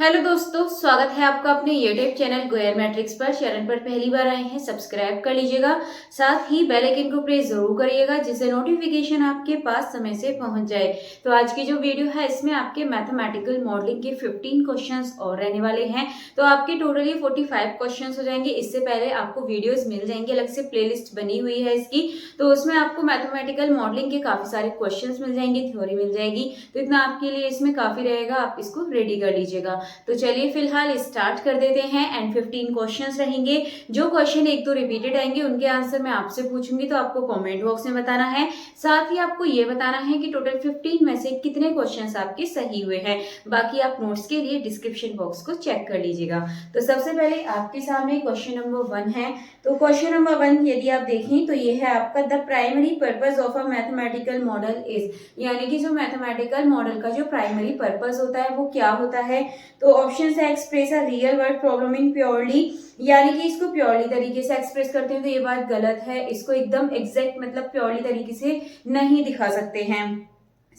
Hello दोस्तों, स्वागत है आपका अपने यूट्यूब चैनल गोयर मैट्रिक्स पर। चैनल पर पहली बार आए हैं, सब्सक्राइब कर लीजिएगा। साथ ही बेल आइकन को प्रेस जरूर करिएगा, जिससे नोटिफिकेशन आपके पास समय से पहुंच जाए। तो आज की जो वीडियो है, इसमें आपके मैथमेटिकल मॉडलिंग के 15 क्वेश्चंस और रहने वाले हैं। तो आपके टोटली 45 क्वेश्चंस हो जाएंगे। इससे पहले आपको वीडियोज मिल जाएंगे, अलग से प्लेलिस्ट बनी हुई है इसकी। तो उसमें आपको मैथमेटिकल मॉडलिंग के काफी सारे क्वेश्चंस मिल जाएंगे, थ्योरी मिल जाएगी। तो इतना आपके लिए इसमें काफी रहेगा, आप इसको रेडी कर लीजिएगा। तो चलिए फिलहाल स्टार्ट कर देते हैं। एंड 15 क्वेश्चंस रहेंगे। जो क्वेश्चन एक दो रिपीटेड आएंगे, उनके आंसर मैं आपसे पूछूंगी, तो आपको कमेंट बॉक्स में बताना है। साथ ही आपको ये बताना है कि टोटल 15 में से कितने क्वेश्चंस आपके सही हुए हैं। बाकी आप नोट्स के लिए डिस्क्रिप्शन बॉक्स को चेक कर लीजिएगा। तो सबसे पहले आपके सामने क्वेश्चन नंबर 1 है। तो क्वेश्चन नंबर 1 यदि आप देखें तो ये है आपका, the primary purpose of a mathematical model is, यानी कि जो मैथमेटिकल मॉडल का जो प्राइमरी पर्पज होता है वो क्या होता है। तो ऑप्शन है, express a real world problem in purely, यानी कि इसको प्योरली तरीके से एक्सप्रेस करते हैं तो ये बात गलत है। इसको एकदम एग्जैक्ट मतलब प्योरली तरीके से नहीं दिखा सकते हैं।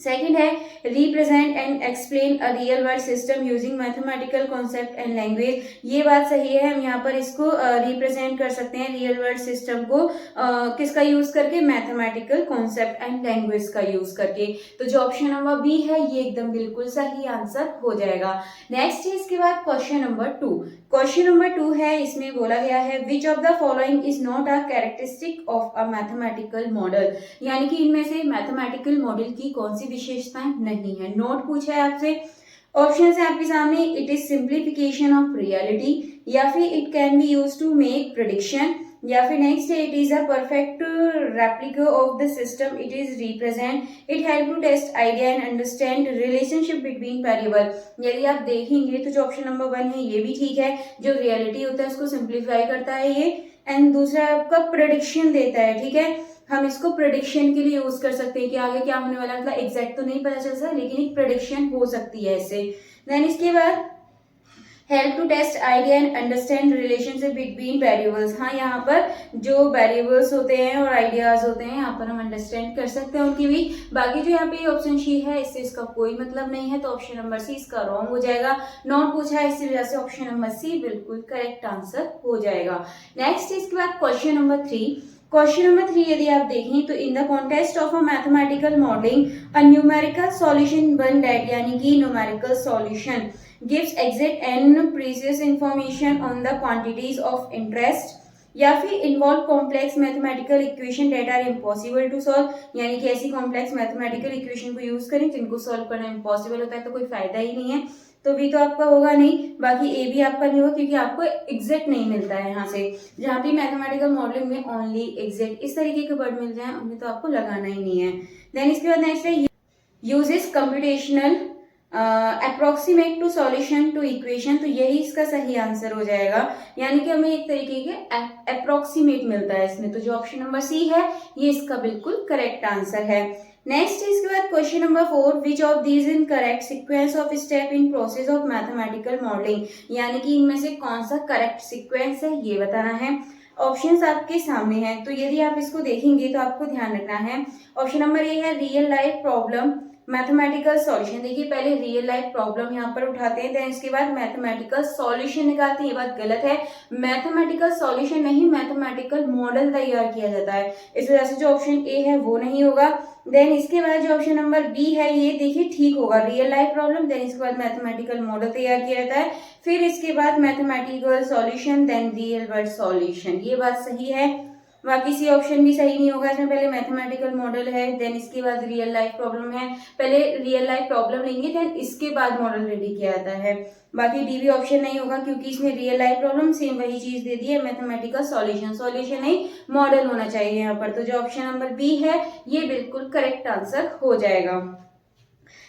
सेकेंड है, represent and explain a real world system using mathematical concept and language, ये बात सही है। हम यहाँ पर इसको रिप्रेजेंट कर सकते हैं रियल वर्ल्ड सिस्टम को किसका यूज करके, मैथमेटिकल कॉन्सेप्ट एंड लैंग्वेज का यूज करके। तो जो ऑप्शन नंबर बी है ये एकदम बिल्कुल सही आंसर हो जाएगा। नेक्स्ट है इसके बाद क्वेश्चन नंबर 2। क्वेश्चन नंबर 2 है, इसमें बोला गया है, which of the following is not a characteristic of a mathematical model, यानी कि इनमें से मैथमेटिकल मॉडल की कौन सी विशेषताएं नहीं है। नोट पूछा है आपसे। ऑप्शन है आपके सामने, it is simplification of reality, या फिर it can be use to make prediction, या फिर नेक्स्ट है, it is a perfect replica of the system it is represent, it help to test idea and understand relationship between variable. यदि आप देखेंगे तो जो ऑप्शन नंबर 1 है ये भी ठीक है। जो रियलिटी होता है उसको सिंप्लीफाई करता है ये। एंड दूसरा आपका प्रेडिक्शन देता है, ठीक है। हम इसको प्रेडिक्शन के लिए यूज कर सकते हैं कि आगे क्या होने वाला, मतलब एग्जैक्ट तो नहीं पता चल सकता, लेकिन एक प्रेडिक्शन हो सकती है इससे। देन इसके बाद help to test idea and understand relationship between variables. हाँ, यहाँ पर जो वेरिएबल्स होते हैं और आइडियाज होते हैं, यहाँ पर हम अंडरस्टैंड कर सकते हैं उनकी भी। बाकी जो यहाँ पे ऑप्शन सी है, इससे इसका कोई मतलब नहीं है, तो ऑप्शन नंबर सी इसका रॉन्ग हो जाएगा। नॉट पूछा है, इसी वजह से ऑप्शन नंबर सी बिल्कुल करेक्ट आंसर हो जाएगा। नेक्स्ट इसके बाद क्वेश्चन नंबर 3। क्वेश्चन नंबर 3 यदि आप देखें तो, in the context of a mathematical modelling a numerical solution one that, यानी कि numerical solution gives exact and precise information on the quantities of interest, या फिर involve complex mathematical equation that are impossible to solve, यानी कि ऐसी complex mathematical equation को use करें जिनको सॉल्व करना इम्पॉसिबल होता है, तो कोई फायदा ही नहीं है। तो भी तो आपका होगा नहीं, बाकी ए भी आपका नहीं होगा, क्योंकि आपको एग्जैक्ट नहीं मिलता है यहाँ से। जहाँ भी मैथमेटिकल मॉडलिंग में ओनली एग्जैक्ट इस तरीके के वर्ड मिल जाए, उनमें तो आपको लगाना ही नहीं है। देन इसके बाद नेक्स्ट है, uses computational approximate to solution to equation, तो यही इसका सही आंसर हो जाएगा। यानी कि हमें एक तरीके के अप्रोक्सीमेट मिलता है इसमें, तो जो ऑप्शन नंबर सी है ये इसका बिल्कुल करेक्ट आंसर है। नेक्स्ट इसके बाद question number 4, which of these in correct sequence of step in process of mathematical modelling, यानी कि इनमें से कौन सा करेक्ट सीक्वेंस है ये बताना है। ऑप्शंस आपके सामने हैं, तो यदि आप इसको देखेंगे तो आपको ध्यान रखना है। ऑप्शन नंबर ए है, real life problem mathematical solution. देखिए, पहले रियल लाइफ प्रॉब्लम यहाँ पर उठाते हैं, देन इसके बाद मैथमेटिकल सॉल्यूशन निकालते हैं। ये बात गलत है, मैथमेटिकल सॉल्यूशन नहीं, मैथमेटिकल मॉडल तैयार किया जाता है। इस वजह से जो ऑप्शन ए है वो नहीं होगा। देन इसके बाद जो ऑप्शन नंबर बी है ये देखिए ठीक होगा, रियल लाइफ प्रॉब्लम, देन इसके बाद मैथमेटिकल मॉडल तैयार किया जाता है, फिर इसके बाद mathematical solution, then real world solution. ये बात सही है। बाकी सी ऑप्शन भी सही नहीं होगा, इसमें पहले मैथमेटिकल मॉडल है, देन इसके बाद रियल लाइफ प्रॉब्लम है, पहले रियल लाइफ प्रॉब्लम लेंगे, देन इसके बाद मॉडल रेडी किया जाता है। बाकी डी भी ऑप्शन नहीं होगा, क्योंकि इसमें रियल लाइफ प्रॉब्लम सेम वही चीज दे दी है, मैथमेटिकल सॉल्यूशन, सॉल्यूशन नहीं मॉडल होना चाहिए यहाँ पर। तो जो ऑप्शन नंबर बी है ये बिल्कुल करेक्ट आंसर हो जाएगा।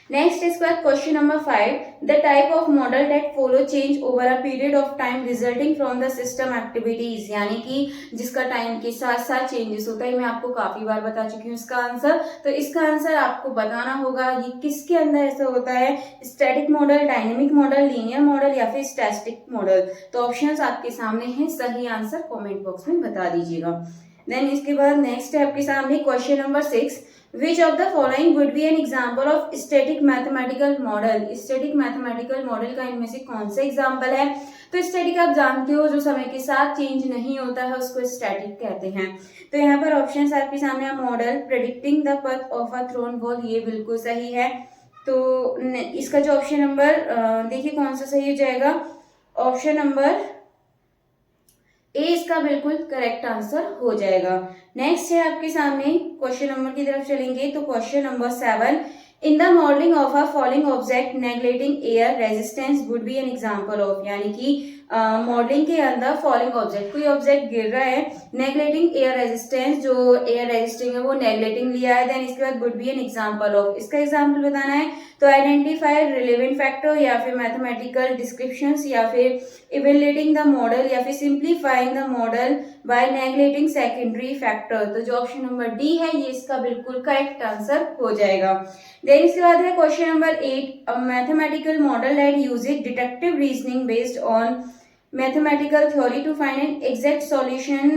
नेक्स्ट इसके बाद question number 5, the type of model that follow change over a period of time resulting from the system activities, यानी कि जिसका टाइम के साथ साथ चेंजेस होता है। मैं आपको काफी बार बता चुकी हूँ इसका आंसर, तो इसका आंसर आपको बताना होगा ये किसके अंदर ऐसा होता है, static model, dynamic model, linear model या फिर स्टैटिक मॉडल। तो ऑप्शंस आपके सामने हैं, सही आंसर कमेंट बॉक्स में बता दीजिएगा। देन इसके बाद नेक्स्ट है आपके सामने question number 6, which of the following would be an example of static mathematical model. Static mathematical model का इनमें से कौन सा एग्जाम्पल है? तो स्टैटिक आप जानते हो जो समय के साथ चेंज नहीं होता है उसको स्टैटिक कहते हैं। तो यहाँ पर ऑप्शन आपके सामने model, predicting the path of a thrown ball, ये बिल्कुल सही है। तो इसका जो ऑप्शन नंबर देखिए कौन सा सही हो जाएगा, ऑप्शन नंबर ए इसका बिल्कुल करेक्ट आंसर हो जाएगा। नेक्स्ट है आपके सामने क्वेश्चन नंबर की तरफ चलेंगे। तो question number 7, in the modelling of a falling object neglecting air resistance would be an example of, यानी कि मॉडलिंग के अंदर फॉलिंग ऑब्जेक्ट, कोई ऑब्जेक्ट गिर रहा है, नेग्लेक्टिंग एयर रेजिस्टेंस, जो एयर रेजिस्टिंग है वो नेग्लेक्टिंग लिया है, देन इसके बाद would be an example of, इसका एग्जांपल बताना है। तो आइडेंटिफाई रिलेवेंट फैक्टर, या फिर मैथमेटिकल डिस्क्रिप्शंस, या फिर इवेल्युएटिंग द मॉडल, या फिर simplifying the model by neglecting secondary factor. तो जो ऑप्शन नंबर डी है ये इसका बिल्कुल करेक्ट आंसर हो जाएगा। देन इसके बाद है question number 8, a mathematical model that uses deductive reasoning based on mathematical theory to find an exact solution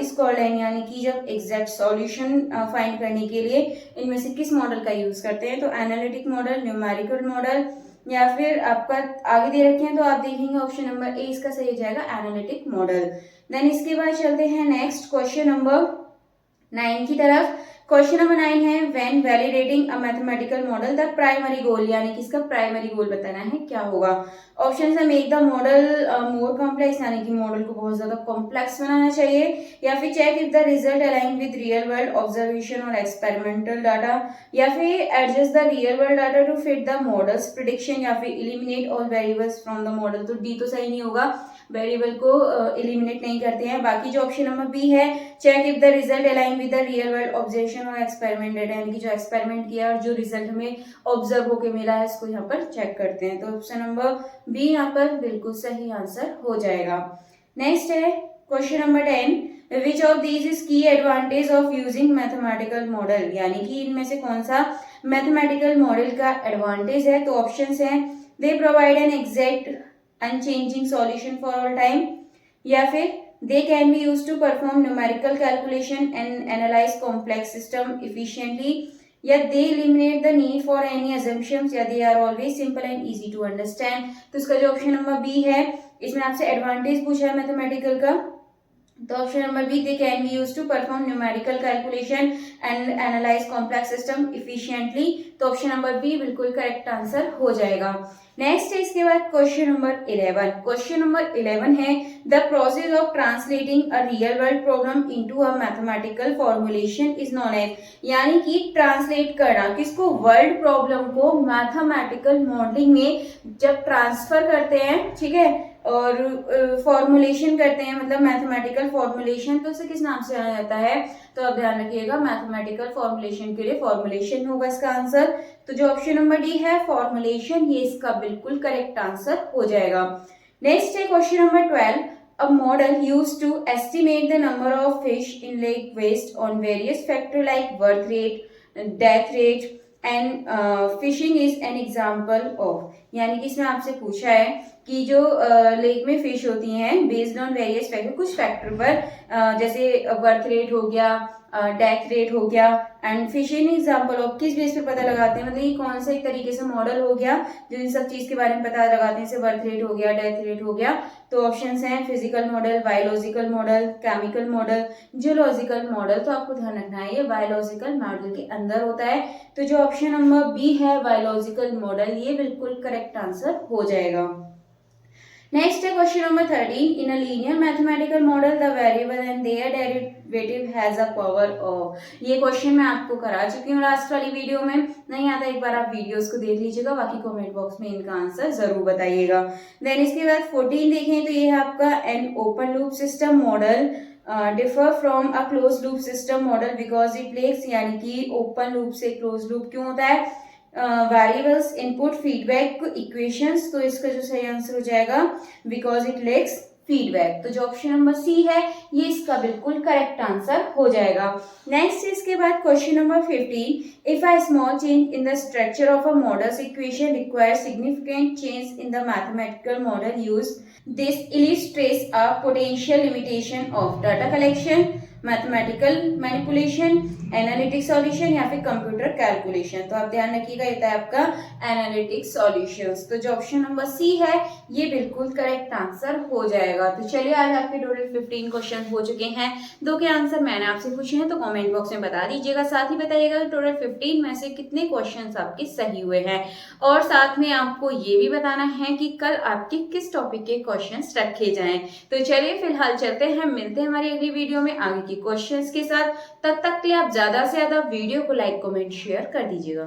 is called an, यानी कि जब एग्जैक्ट सॉल्यूशन फाइंड करने के लिए इनमें से किस मॉडल का यूज करते हैं? तो एनालिटिक मॉडल, न्यूमेरिकल मॉडल, या फिर आपका आगे दे रखे हैं तो आप देखेंगे ऑप्शन नंबर ए इसका सही हो जाएगा, एनालिटिक मॉडल। देन इसके बाद चलते हैं नेक्स्ट क्वेश्चन नंबर 9 की तरफ। क्वेश्चन नंबर 9 है, when validating a mathematical model the primary goal, यानी कि इसका प्राइमरी गोल बताना है, क्या होगा? ऑप्शन है, make the model more complex, यानी कि मॉडल को बहुत ज्यादा कॉम्प्लेक्स बनाना चाहिए, या फिर check if the result align with real world observation और एक्सपेरिमेंटल डाटा, या फिर adjust the real world data to fit the model's prediction, या फिर eliminate all variables from the model. तो डी तो सही नहीं होगा, वेरिएबल को इलिमिनेट नहीं करते हैं। बाकी जो ऑप्शन नंबर बी है, check if the result align with the real world observation और एक्सपेरिमेंट डाटा, यानी कि जो एक्सपेरिमेंट किया और जो रिजल्ट हमें ऑब्जर्व होकर मिला है इसको यहाँ पर चेक करते हैं। तो ऑप्शन नंबर बी यहाँ पर बिल्कुल सही आंसर हो जाएगा। नेक्स्ट है question number 10, which of these is key advantage of using mathematical model, यानी कि इनमें से कौन सा मैथमेटिकल मॉडल का एडवांटेज है? तो ऑप्शंस हैं, they provide an exact unchanging solution for all time, या फिर they can be used to perform numerical calculation and analyze complex system efficiently, या they eliminate the need for any assumptions, या they are always simple and easy to understand। तो इसका जो option number B है, इसमें आपसे advantage पूछा है मैथमेटिकल का, तो option number B, they can be used to perform numerical calculation and analyse complex system efficiently. तो ऑप्शन नंबर बी बिल्कुल करेक्ट आंसर हो जाएगा। नेक्स्ट है इसके बाद क्वेश्चन नंबर 11। क्वेश्चन नंबर 11 है, the process of translating a real world problem into a mathematical formulation is known as, यानी कि ट्रांसलेट करना किसको? वर्ल्ड प्रॉब्लम को मैथमेटिकल मॉडलिंग में जब ट्रांसफर करते हैं, ठीक है, और फॉर्मुलेशन करते हैं, मतलब मैथमेटिकल फॉर्मुलेशन, तो उसे किस नाम से जाना जाता है? तो आप ध्यान रखिएगा, मैथमेटिकल फॉर्मुलेशन के लिए फॉर्मुलेशन होगा इसका आंसर। तो जो ऑप्शन नंबर डी है फॉर्मुलेशन, ये इसका बिल्कुल करेक्ट आंसर हो जाएगा। नेक्स्ट है question number 12, a model used to estimate the number of fish in lake based on various factors like birth rate, death rate and fishing is an example of, यानी कि इसमें आपसे पूछा है कि जो लेक में फिश होती हैं बेस्ड ऑन वेरियस फैक्टर, कुछ फैक्टर पर, जैसे बर्थ रेट हो गया, डेथ रेट हो गया एंड फिशिंग एग्जाम्पल ऑफ, किस बेस पे पता लगाते हैं, मतलब ये कौन सा एक तरीके से मॉडल हो गया जो इन सब चीज के बारे में पता लगाते हैं, जैसे बर्थ रेट हो गया, डेथ रेट हो गया। तो ऑप्शंस हैं, physical model, biological model, chemical model, geological model. तो आपको ध्यान रखना है ये बायोलॉजिकल मॉडल के अंदर होता है। तो जो ऑप्शन नंबर बी है बायोलॉजिकल मॉडल, ये बिल्कुल करेक्ट आंसर हो जाएगा। नेक्स्ट है question number 13, in a linear mathematical model the variable and their derivative has a power of. ये क्वेश्चन मैं आपको करा चुकी हूँ लास्ट वाली वीडियो में, नहीं आता एक बार आप वीडियोस को देख लीजिएगा, बाकी कमेंट बॉक्स में इनका आंसर जरूर बताइएगा। देन इसके बाद 14 देखें तो ये है आपका an open loop system model differ from a close loop system model because it lacks, यानी कि ओपन लूप से क्लोज लूप क्यों होता है? वेरिएबल्स इनपुट फीडबैक इक्वेशंस, तो इसका जो सही आंसर हो जाएगा बिकॉज इट लेक्स फीडबैक। तो जो ऑप्शन नंबर सी है ये इसका बिल्कुल करेक्ट आंसर हो जाएगा। नेक्स्ट इसके बाद question number 15, if a small change in the structure of a models equation requires significant change in the mathematical model used, this illustrates a potential limitation of data collection, mathematical manipulation, analytic solution या फिर computer calculation. तो आप ध्यान रखिएगा, ये था आपका analytic solutions. तो जो ऑप्शन नंबर सी है ये बिल्कुल करेक्ट आंसर हो जाएगा। तो चलिए, आज आपके टोटल 15 क्वेश्चन हो चुके हैं। 2 के आंसर मैंने आपसे पूछे हैं, तो कमेंट बॉक्स में बता दीजिएगा। साथ ही बताइएगा कि टोटल 15 में से कितने क्वेश्चन आपके सही हुए हैं, और साथ में आपको ये भी बताना है कि कल आपके किस टॉपिक के क्वेश्चंस रखे जाएं। तो चलिए फिलहाल चलते हैं, मिलते हैं हमारी अगली वीडियो में आगे के क्वेश्चंस के साथ। तब तक के लिए आप ज्यादा से ज्यादा वीडियो को लाइक, कमेंट, शेयर कर दीजिएगा।